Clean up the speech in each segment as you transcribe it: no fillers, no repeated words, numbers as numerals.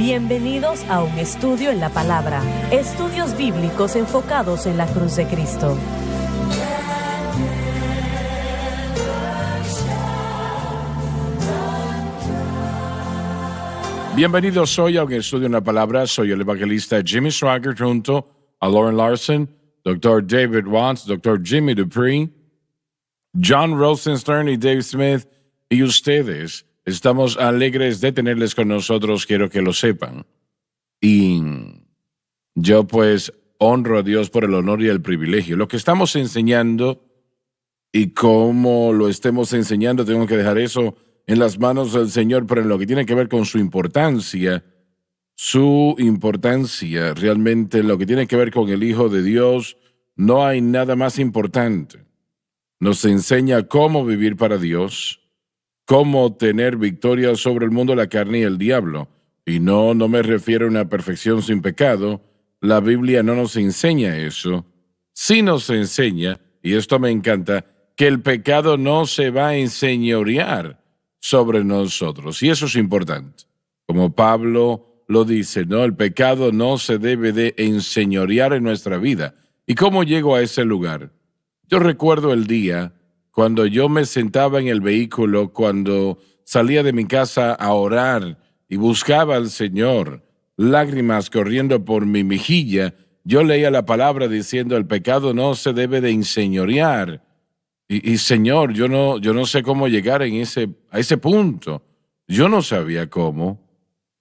Bienvenidos a un estudio en la palabra. Estudios bíblicos enfocados en la cruz de Cristo. Bienvenidos hoy a un estudio en la palabra. Soy el evangelista Jimmy Swaggart junto a Lauren Larson, Dr. David Watts, Dr. Jimmy Dupree, John Rosenstern y Dave Smith. Y ustedes, estamos alegres de tenerles con nosotros, quiero que lo sepan. Y yo pues honro a Dios por el honor y el privilegio. Lo que estamos enseñando y cómo lo estemos enseñando, tengo que dejar eso en las manos del Señor, pero en lo que tiene que ver con su importancia realmente en lo que tiene que ver con el Hijo de Dios, no hay nada más importante. Nos enseña cómo vivir para Dios, cómo tener victoria sobre el mundo, la carne y el diablo. Y no me refiero a una perfección sin pecado. La Biblia no nos enseña eso. Sí nos enseña, y esto me encanta, que el pecado no se va a enseñorear sobre nosotros. Y eso es importante. Como Pablo lo dice, ¿no? El pecado no se debe de enseñorear en nuestra vida. ¿Y cómo llego a ese lugar? Yo recuerdo el día cuando yo me sentaba en el vehículo, cuando salía de mi casa a orar y buscaba al Señor, lágrimas corriendo por mi mejilla, yo leía la palabra diciendo, el pecado no se debe de enseñorear. Y Señor, yo no sé cómo llegar a ese punto. Yo no sabía cómo,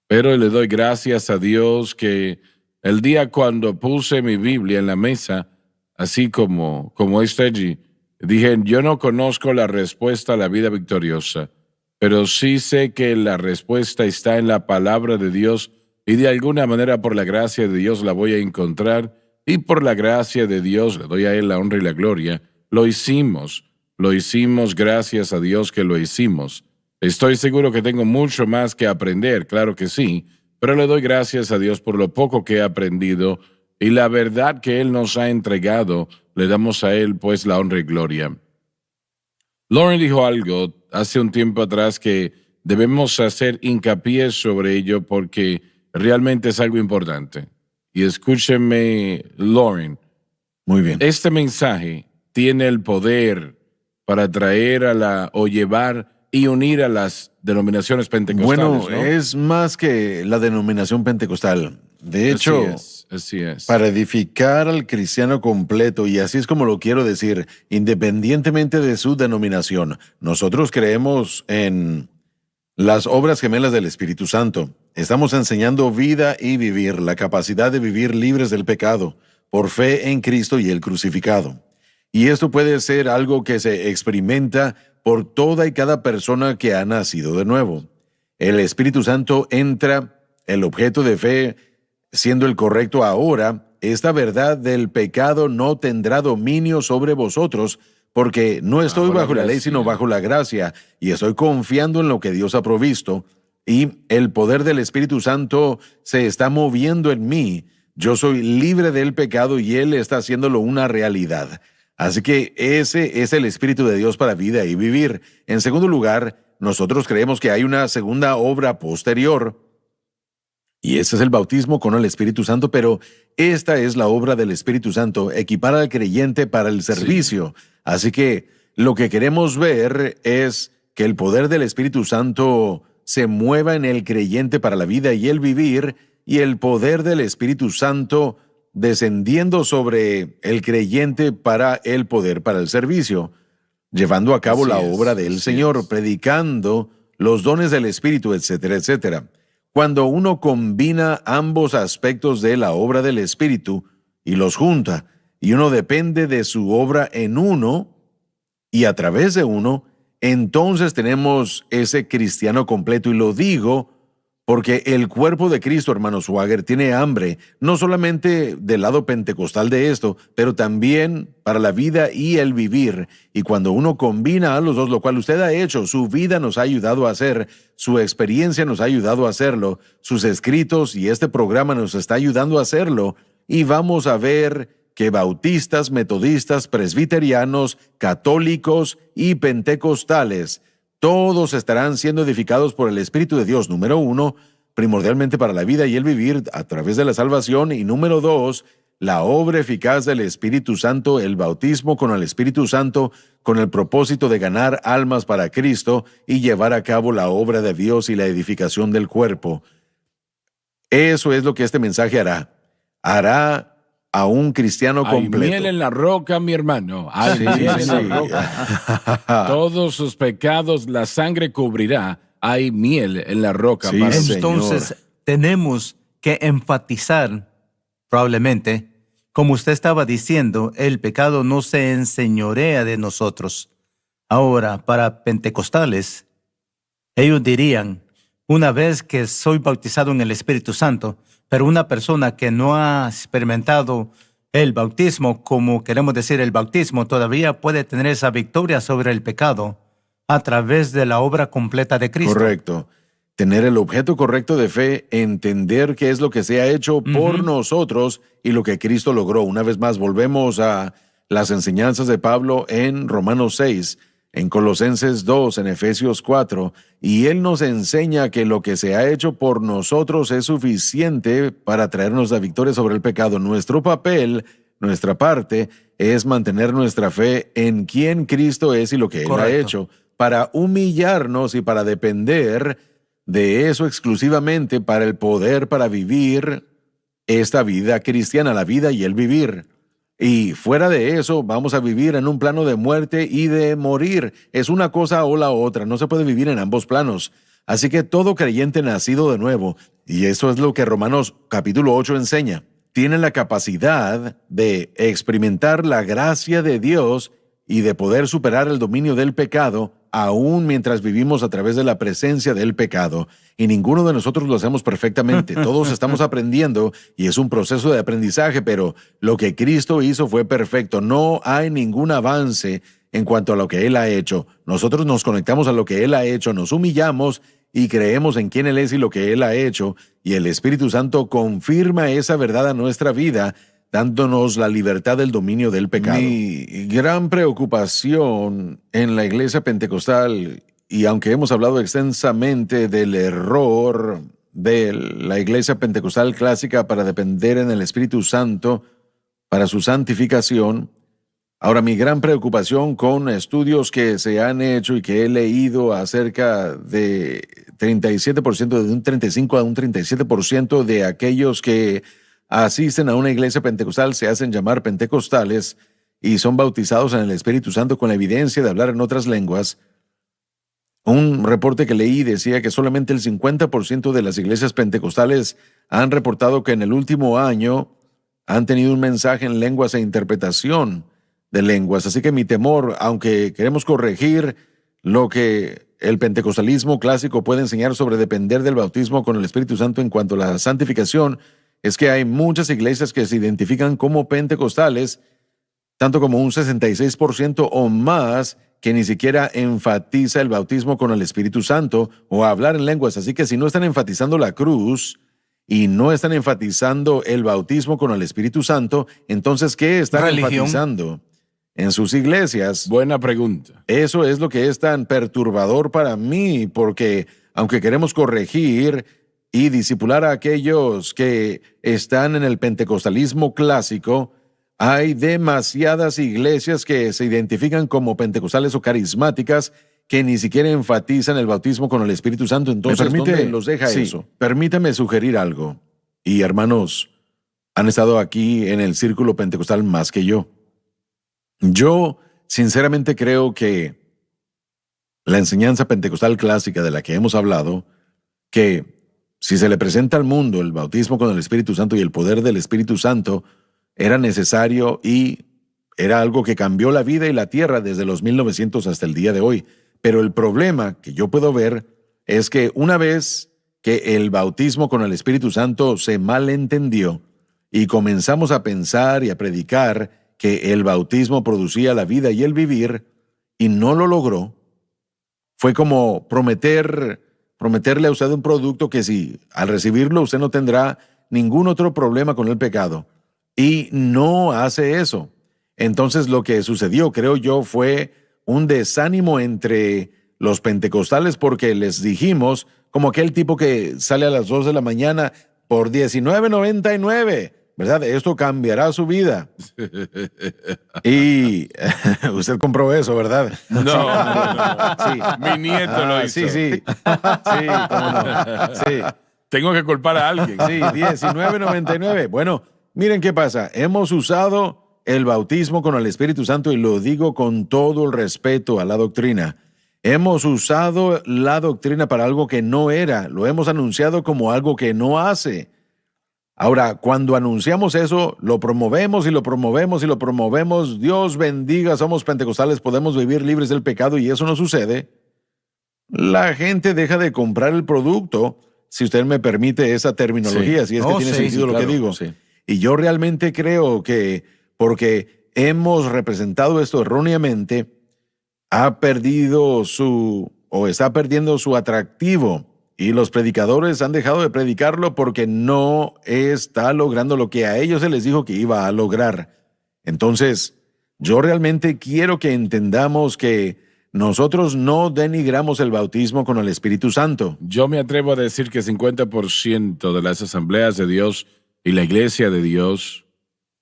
pero le doy gracias a Dios que el día cuando puse mi Biblia en la mesa, así como está allí, dije, yo no conozco la respuesta a la vida victoriosa, pero sí sé que la respuesta está en la palabra de Dios y de alguna manera por la gracia de Dios la voy a encontrar y por la gracia de Dios le doy a Él la honra y la gloria. Lo hicimos gracias a Dios que lo hicimos. Estoy seguro que tengo mucho más que aprender, claro que sí, pero le doy gracias a Dios por lo poco que he aprendido y la verdad que Él nos ha entregado, le damos a Él pues la honra y gloria. Lauren dijo algo hace un tiempo atrás que debemos hacer hincapié sobre ello porque realmente es algo importante. Y escúchenme, Lauren. Muy bien. Este mensaje tiene el poder para traer o llevar y unir a las denominaciones pentecostales. Bueno, ¿no? es más que la denominación pentecostal. De hecho, así es. para edificar al cristiano completo, y así es como lo quiero decir, independientemente de su denominación, nosotros creemos en las obras gemelas del Espíritu Santo. Estamos enseñando vida y vivir, la capacidad de vivir libres del pecado, por fe en Cristo y el crucificado. Y esto puede ser algo que se experimenta por toda y cada persona que ha nacido de nuevo. El Espíritu Santo entra, el objeto de fe siendo el correcto ahora, esta verdad del pecado no tendrá dominio sobre vosotros, porque no estoy bajo la ley, sino bajo la gracia, y estoy confiando en lo que Dios ha provisto, y el poder del Espíritu Santo se está moviendo en mí. Yo soy libre del pecado y Él está haciéndolo una realidad. Así que ese es el Espíritu de Dios para vida y vivir. En segundo lugar, nosotros creemos que hay una segunda obra posterior, y ese es el bautismo con el Espíritu Santo, pero esta es la obra del Espíritu Santo, equipar al creyente para el servicio. Sí. Así que lo que queremos ver es que el poder del Espíritu Santo se mueva en el creyente para la vida y el vivir, y el poder del Espíritu Santo descendiendo sobre el creyente para el poder para el servicio, llevando a cabo la obra del Señor, predicando los dones del Espíritu, etcétera, etcétera. Cuando uno combina ambos aspectos de la obra del Espíritu y los junta, y uno depende de su obra en uno y a través de uno, entonces tenemos ese cristiano completo. Y lo digo porque el cuerpo de Cristo, hermano Swaggart, tiene hambre, no solamente del lado pentecostal de esto, pero también para la vida y el vivir. Y cuando uno combina a los dos, lo cual usted ha hecho, su vida nos ha ayudado a hacer, su experiencia nos ha ayudado a hacerlo, sus escritos y este programa nos está ayudando a hacerlo, y vamos a ver que bautistas, metodistas, presbiterianos, católicos y pentecostales, todos estarán siendo edificados por el Espíritu de Dios, número uno, primordialmente para la vida y el vivir a través de la salvación. Y número 2, la obra eficaz del Espíritu Santo, el bautismo con el Espíritu Santo, con el propósito de ganar almas para Cristo y llevar a cabo la obra de Dios y la edificación del cuerpo. Eso es lo que este mensaje hará. Hará a un cristiano completo. Hay miel en la roca, mi hermano. Hay miel en la roca. Todos sus pecados la sangre cubrirá. Hay miel en la roca. Sí, para Entonces, Señor. tenemos que enfatizar, probablemente, como usted estaba diciendo, el pecado no se enseñorea de nosotros. Ahora, para pentecostales, ellos dirían, una vez que soy bautizado en el Espíritu Santo, pero una persona que no ha experimentado el bautismo, como queremos decir el bautismo, todavía puede tener esa victoria sobre el pecado a través de la obra completa de Cristo. Correcto. Tener el objeto correcto de fe, entender qué es lo que se ha hecho por nosotros y lo que Cristo logró. Una vez más, volvemos a las enseñanzas de Pablo en Romanos 6, en Colosenses 2, en Efesios 4, y él nos enseña que lo que se ha hecho por nosotros es suficiente para traernos la victoria sobre el pecado. Nuestro papel, nuestra parte, es mantener nuestra fe en quién Cristo es y lo que Él ha hecho, para humillarnos y para depender de eso exclusivamente para el poder, para vivir esta vida cristiana, la vida y el vivir. Y fuera de eso, vamos a vivir en un plano de muerte y de morir. Es una cosa o la otra, no se puede vivir en ambos planos. Así que todo creyente nacido de nuevo, y eso es lo que Romanos capítulo 8 enseña, tiene la capacidad de experimentar la gracia de Dios y de poder superar el dominio del pecado, aún mientras vivimos a través de la presencia del pecado. Y ninguno de nosotros lo hacemos perfectamente. Todos estamos aprendiendo y es un proceso de aprendizaje, pero lo que Cristo hizo fue perfecto. No hay ningún avance en cuanto a lo que Él ha hecho. Nosotros nos conectamos a lo que Él ha hecho, nos humillamos y creemos en quién Él es y lo que Él ha hecho, y el Espíritu Santo confirma esa verdad a nuestra vida, dándonos la libertad del dominio del pecado. Mi gran preocupación en la iglesia pentecostal, y aunque hemos hablado extensamente del error de la iglesia pentecostal clásica para depender en el Espíritu Santo para su santificación, ahora mi gran preocupación con estudios que se han hecho y que he leído acerca de 37%, de un 35 a un 37% de aquellos que asisten a una iglesia pentecostal se hacen llamar pentecostales y son bautizados en el Espíritu Santo con la evidencia de hablar en otras lenguas. Un reporte que leí decía que solamente el 50% de las iglesias pentecostales han reportado que en el último año han tenido un mensaje en lenguas e interpretación de lenguas. Así que mi temor, aunque queremos corregir lo que el pentecostalismo clásico puede enseñar sobre depender del bautismo con el Espíritu Santo en cuanto a la santificación, es que hay muchas iglesias que se identifican como pentecostales, tanto como un 66% o más, que ni siquiera enfatiza el bautismo con el Espíritu Santo o hablar en lenguas. Así que si no están enfatizando la cruz y no están enfatizando el bautismo con el Espíritu Santo, entonces, ¿qué están enfatizando en sus iglesias? Buena pregunta. Eso es lo que es tan perturbador para mí, porque aunque queremos corregir y discipular a aquellos que están en el pentecostalismo clásico, hay demasiadas iglesias que se identifican como pentecostales o carismáticas que ni siquiera enfatizan el bautismo con el Espíritu Santo. Entonces, ¿dónde los deja eso? Permítame sugerir algo. Y hermanos, han estado aquí en el círculo pentecostal más que yo. Yo sinceramente creo que la enseñanza pentecostal clásica de la que hemos hablado, que si se le presenta al mundo el bautismo con el Espíritu Santo y el poder del Espíritu Santo, era necesario y era algo que cambió la vida y la tierra desde los 1900 hasta el día de hoy. Pero el problema que yo puedo ver es que una vez que el bautismo con el Espíritu Santo se malentendió y comenzamos a pensar y a predicar que el bautismo producía la vida y el vivir y no lo logró, fue como prometerle a usted un producto que si al recibirlo usted no tendrá ningún otro problema con el pecado. Y no hace eso. Entonces lo que sucedió, creo yo, fue un desánimo entre los pentecostales porque les dijimos, como aquel tipo que sale a las 2 de la mañana por $19.99, ¿verdad? Esto cambiará su vida. Y usted compró eso, ¿verdad? No, no, Sí. mi nieto lo hizo. Sí, sí. Sí, cómo no. Sí. Tengo que culpar a alguien. Sí, $19.99. Bueno, miren qué pasa. Hemos usado el bautismo con el Espíritu Santo y lo digo con todo el respeto a la doctrina. Hemos usado la doctrina para algo que no era. Lo hemos anunciado como algo que no hace. Ahora, cuando anunciamos eso, lo promovemos y lo promovemos y lo promovemos. Dios bendiga, somos pentecostales, podemos vivir libres del pecado y eso no sucede. La gente deja de comprar el producto, si usted me permite esa terminología, Sí. si es que tiene sentido lo claro, que digo. sí. Y yo realmente creo que porque hemos representado esto erróneamente, ha perdido o está perdiendo su atractivo. Y los predicadores han dejado de predicarlo porque no está logrando lo que a ellos se les dijo que iba a lograr. Entonces, yo realmente quiero que entendamos que nosotros no denigramos el bautismo con el Espíritu Santo. Yo me atrevo a decir que 50% de las asambleas de Dios y la iglesia de Dios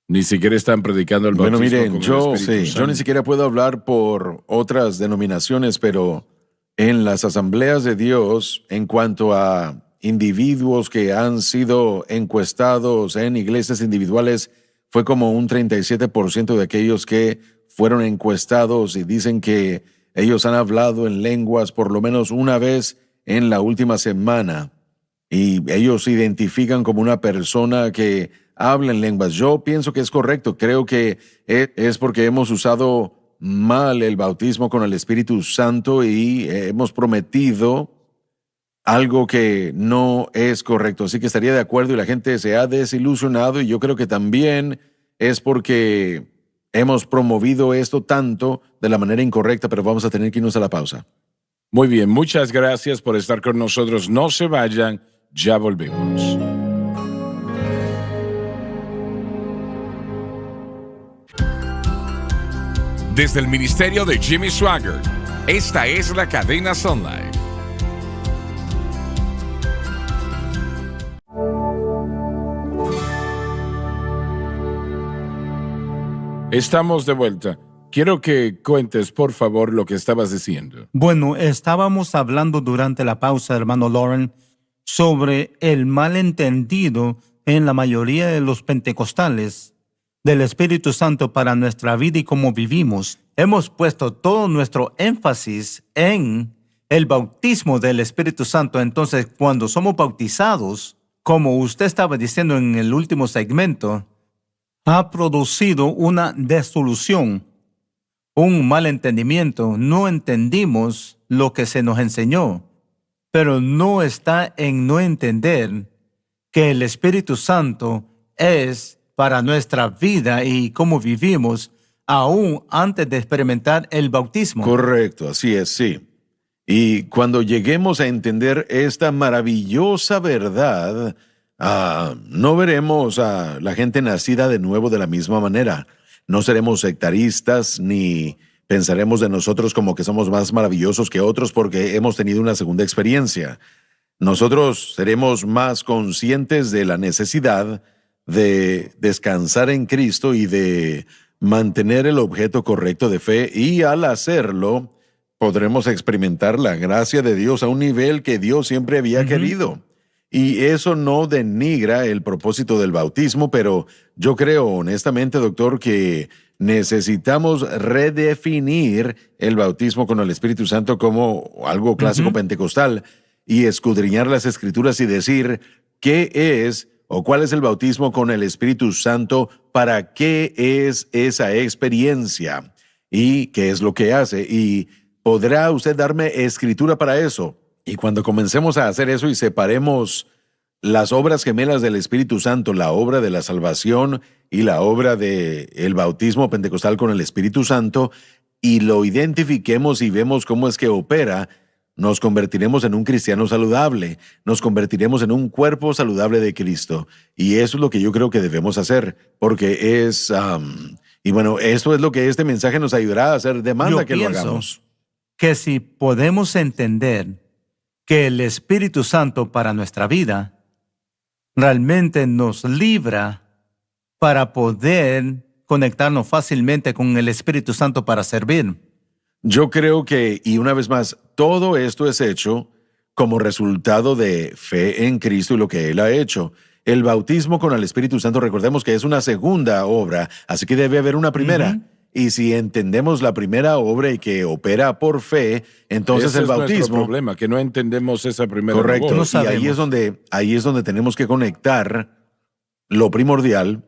ni siquiera están predicando el Bueno, bautismo miren, con el yo Espíritu Santo. ni siquiera puedo hablar por otras denominaciones, pero en las asambleas de Dios, en cuanto a individuos que han sido encuestados en iglesias individuales, fue como un 37% de aquellos que fueron encuestados y dicen que ellos han hablado en lenguas por lo menos una vez en la última semana. Y ellos se identifican como una persona que habla en lenguas. Yo pienso que es correcto. Creo que es porque hemos usado mal el bautismo con el Espíritu Santo y hemos prometido algo que no es correcto. Así que estaría de acuerdo y la gente se ha desilusionado y yo creo que también es porque hemos promovido esto tanto de la manera incorrecta, pero vamos a tener que irnos a la pausa. Muy bien, muchas gracias por estar con nosotros. No se vayan, ya volvemos. Desde el ministerio de Jimmy Swaggart, esta es la cadena Sun Life. Estamos de vuelta. Quiero que cuentes, por favor, lo que estabas diciendo. Bueno, estábamos hablando durante la pausa, hermano Lauren, sobre el malentendido en la mayoría de los pentecostales del Espíritu Santo para nuestra vida y cómo vivimos. Hemos puesto todo nuestro énfasis en el bautismo del Espíritu Santo. Entonces, cuando somos bautizados, como usted estaba diciendo en el último segmento, ha producido una desolución, un mal entendimiento. No entendimos lo que se nos enseñó, pero no está en no entender que el Espíritu Santo es para nuestra vida y cómo vivimos aún antes de experimentar el bautismo. Correcto, así es, sí. Y cuando lleguemos a entender esta maravillosa verdad, no veremos a la gente nacida de nuevo de la misma manera. No seremos sectaristas ni pensaremos de nosotros como que somos más maravillosos que otros porque hemos tenido una segunda experiencia. Nosotros seremos más conscientes de la necesidad de descansar en Cristo y de mantener el objeto correcto de fe, y al hacerlo podremos experimentar la gracia de Dios a un nivel que Dios siempre había querido. Y eso no denigra el propósito del bautismo, pero yo creo honestamente, doctor, que necesitamos redefinir el bautismo con el Espíritu Santo como algo clásico pentecostal y escudriñar las Escrituras y decir qué es o cuál es el bautismo con el Espíritu Santo, para qué es esa experiencia y qué es lo que hace. Y podrá usted darme escritura para eso. Y cuando comencemos a hacer eso y separemos las obras gemelas del Espíritu Santo, la obra de la salvación y la obra del bautismo pentecostal con el Espíritu Santo, y lo identifiquemos y vemos cómo es que opera, nos convertiremos en un cristiano saludable, nos convertiremos en un cuerpo saludable de Cristo. Y eso es lo que yo creo que debemos hacer, porque es... y bueno, esto es lo que este mensaje nos ayudará a hacer demanda Yo que pienso lo hagamos. que si podemos entender que el Espíritu Santo para nuestra vida realmente nos libra para poder conectarnos fácilmente con el Espíritu Santo para servir. Yo creo que, y una vez más, todo esto es hecho como resultado de fe en Cristo y lo que Él ha hecho. El bautismo con el Espíritu Santo, recordemos que es una segunda obra, así que debe haber una primera. Y si entendemos la primera obra y que opera por fe, entonces Ese el es nuestro bautismo... problema, que no entendemos esa primera Correcto, labor. No y sabemos. ahí es donde tenemos que conectar lo primordial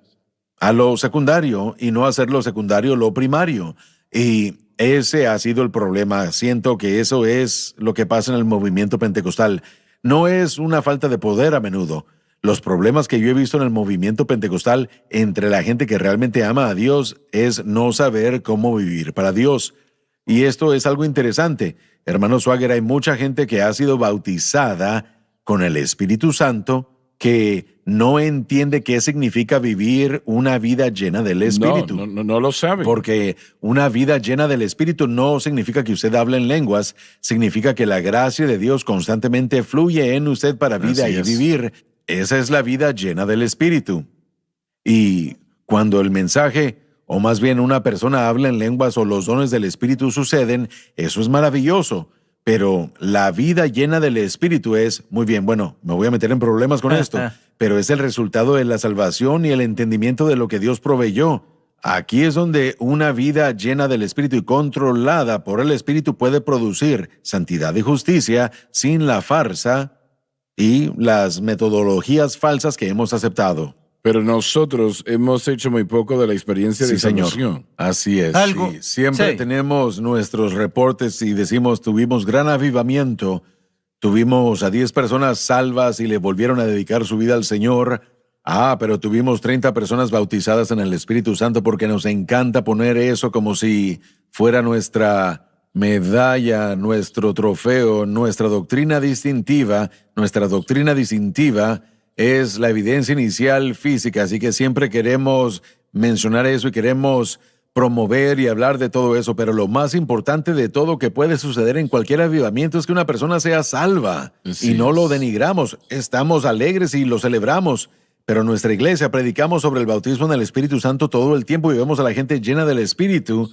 a lo secundario y no hacer lo secundario lo primario. Y ese ha sido el problema. Siento que eso es lo que pasa en el movimiento pentecostal. No es una falta de poder a menudo. Los problemas que yo he visto en el movimiento pentecostal entre la gente que realmente ama a Dios es no saber cómo vivir para Dios. Y esto es algo interesante. Hermano Swagger, hay mucha gente que ha sido bautizada con el Espíritu Santo que no entiende qué significa vivir una vida llena del Espíritu. No lo saben. Porque una vida llena del Espíritu no significa que usted hable en lenguas, significa que la gracia de Dios constantemente fluye en usted para vida Así y es. vivir. Esa es la vida llena del Espíritu. Y cuando el mensaje, o más bien una persona habla en lenguas o los dones del Espíritu suceden, eso es maravilloso. Pero la vida llena del Espíritu es, muy bien, bueno, me voy a meter en problemas con esto, pero es el resultado de la salvación y el entendimiento de lo que Dios proveyó. Aquí es donde una vida llena del Espíritu y controlada por el Espíritu puede producir santidad y justicia sin la farsa y las metodologías falsas que hemos aceptado. Pero nosotros hemos hecho muy poco de la experiencia de Sí, señor. salvación. Así es. Algo- Sí. Siempre sí. tenemos nuestros reportes y decimos, tuvimos gran avivamiento, tuvimos a 10 personas salvas y le volvieron a dedicar su vida al Señor. Pero tuvimos 30 personas bautizadas en el Espíritu Santo porque nos encanta poner eso como si fuera nuestra medalla, nuestro trofeo, nuestra doctrina distintiva. Nuestra doctrina distintiva es la evidencia inicial física, así que siempre queremos mencionar eso y queremos promover y hablar de todo eso, pero lo más importante de todo que puede suceder en cualquier avivamiento es que una persona sea salva. Así Y no es. lo denigramos, estamos alegres y lo celebramos. Pero en nuestra iglesia predicamos sobre el bautismo en el Espíritu Santo todo el tiempo y vemos a la gente llena del Espíritu.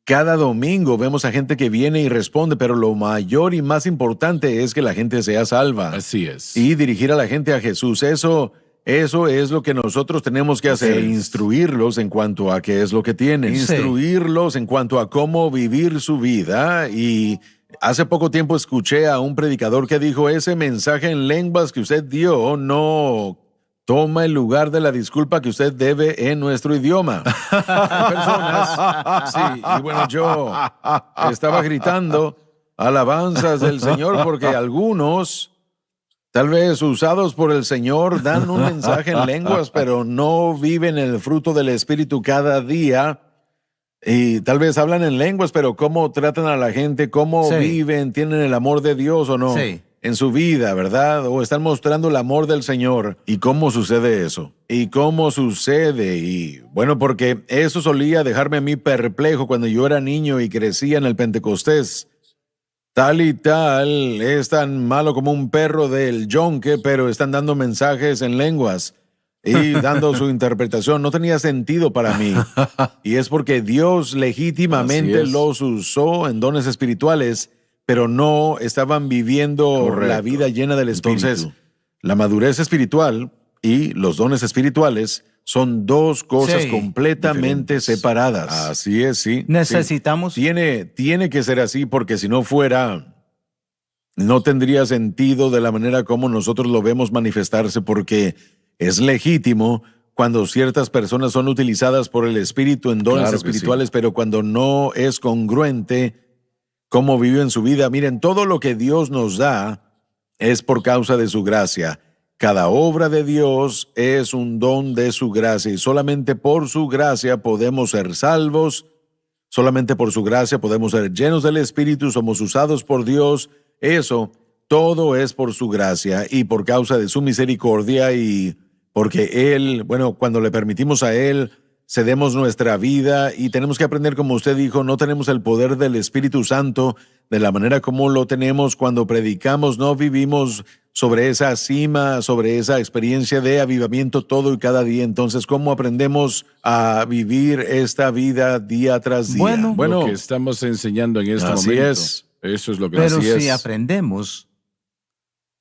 Cada domingo vemos a gente que viene y responde, pero lo mayor y más importante es que la gente sea salva. Así es. Y dirigir a la gente a Jesús. Eso es lo que nosotros tenemos que hacer, Así es. instruirlos en cuanto a qué es lo que tienen, Sí. instruirlos en cuanto a cómo vivir su vida. Y hace poco tiempo escuché a un predicador que dijo, ese mensaje en lenguas que usted dio no toma el lugar de la disculpa que usted debe en nuestro idioma. Hay personas, sí, y bueno, yo estaba gritando alabanzas del Señor porque algunos, tal vez usados por el Señor, dan un mensaje en lenguas, pero no viven el fruto del Espíritu cada día. Y tal vez hablan en lenguas, pero cómo tratan a la gente, cómo Sí. viven, tienen el amor de Dios o no Sí. en su vida, ¿verdad? O están mostrando el amor del Señor. ¿Y cómo sucede eso? ¿Y cómo sucede? Y bueno, porque eso solía dejarme a mí perplejo cuando yo era niño y crecía en el Pentecostés. Tal y tal es tan malo como un perro del yonque, pero están dando mensajes en lenguas y dando su interpretación. No tenía sentido para mí. Y es porque Dios legítimamente Así es. los usó en dones espirituales, pero no estaban viviendo Correcto. la vida llena del Espíritu. Entonces, La madurez espiritual y los dones espirituales son dos cosas Sí, completamente diferentes. separadas. Así es, sí. Necesitamos... Sí. Tiene que ser así porque si no fuera, no tendría sentido de la manera como nosotros lo vemos manifestarse porque es legítimo cuando ciertas personas son utilizadas por el Espíritu en dones Claro que espirituales, pero cuando no es congruente cómo viven su vida. Miren, todo lo que Dios nos da es por causa de su gracia. Cada obra de Dios es un don de su gracia y solamente por su gracia podemos ser salvos, solamente por su gracia podemos ser llenos del Espíritu, somos usados por Dios. Eso, todo es por su gracia y por causa de su misericordia y porque Él, bueno, cuando le permitimos a Él, cedemos nuestra vida y tenemos que aprender, como usted dijo, no tenemos el poder del Espíritu Santo, de la manera como lo tenemos cuando predicamos, no vivimos sobre esa cima, sobre esa experiencia de avivamiento todo y cada día. Entonces, ¿cómo aprendemos a vivir esta vida día tras día? Bueno, Lo que estamos enseñando en este así momento. es. Eso es lo que pero así si es. aprendemos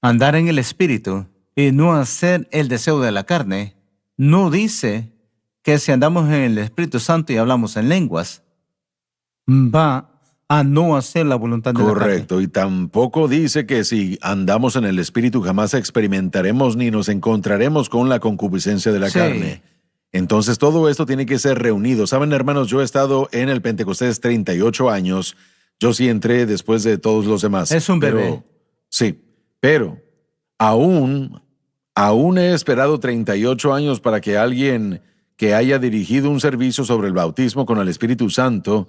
a andar en el Espíritu y no hacer el deseo de la carne, no dice que si andamos en el Espíritu Santo y hablamos en lenguas, va a no hacer la voluntad de la carne. Correcto, y tampoco dice que si andamos en el Espíritu jamás experimentaremos ni nos encontraremos con la concupiscencia de la Sí. carne. Entonces todo esto tiene que ser reunido. Saben, hermanos, yo he estado en el Pentecostés 38 años. Yo sí entré después de todos los demás. Es un bebé. Sí, pero aún he esperado 38 años para que alguien que haya dirigido un servicio sobre el bautismo con el Espíritu Santo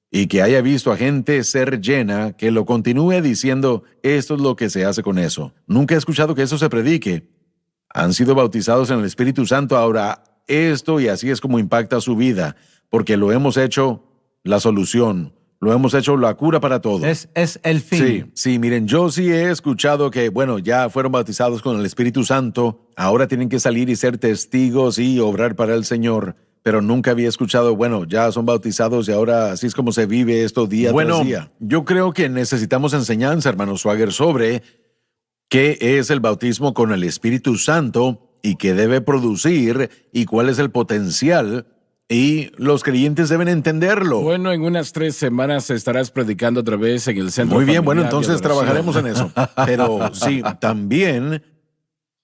y que haya visto a gente ser llena, que lo continúe diciendo, esto es lo que se hace con eso. Nunca he escuchado que eso se predique. Han sido bautizados en el Espíritu Santo, ahora esto, y así es como impacta su vida, porque lo hemos hecho la solución, lo hemos hecho la cura para todo. Es el fin. Sí, miren, yo sí he escuchado que, bueno, ya fueron bautizados con el Espíritu Santo, ahora tienen que salir y ser testigos y obrar para el Señor, pero nunca había escuchado, bueno, ya son bautizados y ahora así es como se vive esto día tras día. Yo creo que necesitamos enseñanza, hermano Swagger, sobre qué es el bautismo con el Espíritu Santo y qué debe producir y cuál es el potencial, y los creyentes deben entenderlo. Bueno, en unas 3 semanas estarás predicando otra vez en el centro. Muy bien, bueno, familiar de entonces adoración. trabajaremos en eso. Pero sí, también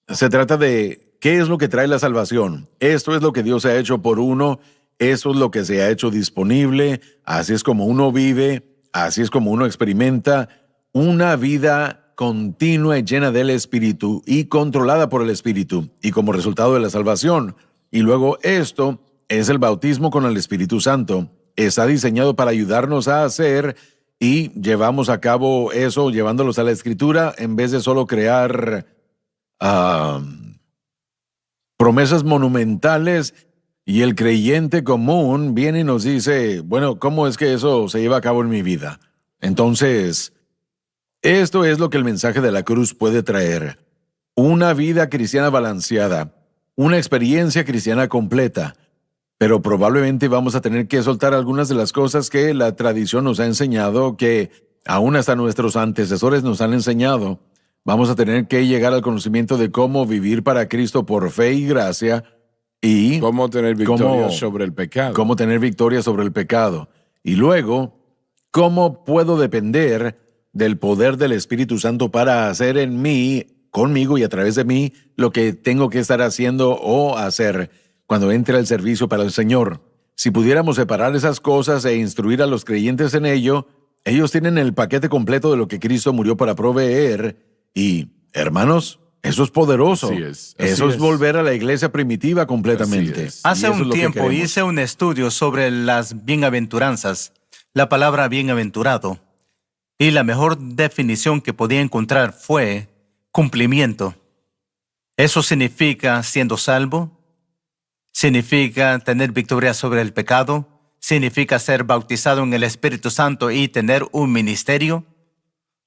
se trata de qué es lo que trae la salvación. Esto es lo que Dios ha hecho por uno, eso es lo que se ha hecho disponible, así es como uno vive, así es como uno experimenta una vida continua y llena del Espíritu y controlada por el Espíritu, y como resultado de la salvación. Y luego esto es el bautismo con el Espíritu Santo. Está diseñado para ayudarnos a hacer, y llevamos a cabo eso llevándolos a la Escritura en vez de solo crear promesas monumentales. Y el creyente común viene y nos dice, bueno, ¿cómo es que eso se lleva a cabo en mi vida? Entonces, esto es lo que el mensaje de la cruz puede traer. Una vida cristiana balanceada, una experiencia cristiana completa. Pero probablemente vamos a tener que soltar algunas de las cosas que la tradición nos ha enseñado, que aún hasta nuestros antecesores nos han enseñado. Vamos a tener que llegar al conocimiento de cómo vivir para Cristo por fe y gracia, y ¿Cómo tener victoria sobre el pecado? cómo tener victoria sobre el pecado. Y luego, ¿cómo puedo depender del poder del Espíritu Santo para hacer en mí, conmigo y a través de mí, lo que tengo que estar haciendo o hacer cuando entre al servicio para el Señor? Si pudiéramos separar esas cosas e instruir a los creyentes en ello, ellos tienen el paquete completo de lo que Cristo murió para proveer. Y, hermanos, eso es poderoso. Así es, Eso así es es. volver a la iglesia primitiva completamente. Así es. Y Hace eso es un lo que tiempo queremos. hice un estudio sobre las bienaventuranzas, la palabra bienaventurado, y la mejor definición que podía encontrar fue cumplimiento. Eso significa siendo salvo, significa tener victoria sobre el pecado, significa ser bautizado en el Espíritu Santo y tener un ministerio.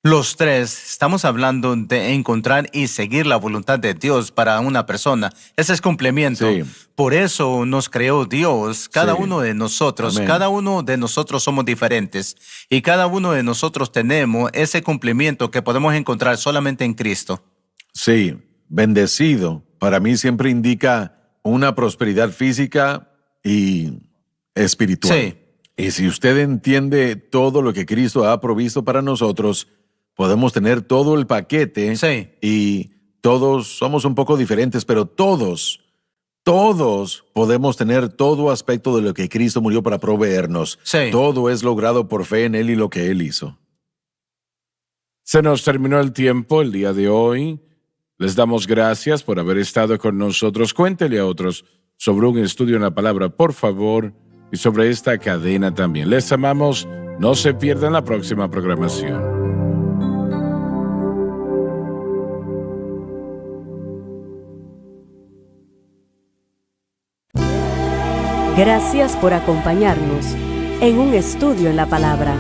Los tres, estamos hablando de encontrar y seguir la voluntad de Dios para una persona. Ese es cumplimiento. Sí. Por eso nos creó Dios, cada Sí. uno de nosotros. Amén. Cada uno de nosotros somos diferentes. Y cada uno de nosotros tenemos ese cumplimiento que podemos encontrar solamente en Cristo. Sí, bendecido para mí siempre indica una prosperidad física y espiritual. Sí. Y si usted entiende todo lo que Cristo ha provisto para nosotros, podemos tener todo el paquete. Sí. Y todos somos un poco diferentes, pero todos podemos tener todo aspecto de lo que Cristo murió para proveernos. Sí. Todo es logrado por fe en Él y lo que Él hizo. Se nos terminó el tiempo el día de hoy. Les damos gracias por haber estado con nosotros. Cuéntele a otros sobre un estudio en la palabra, por favor, y sobre esta cadena también. Les amamos. No se pierdan la próxima programación. Gracias por acompañarnos en un estudio en la palabra.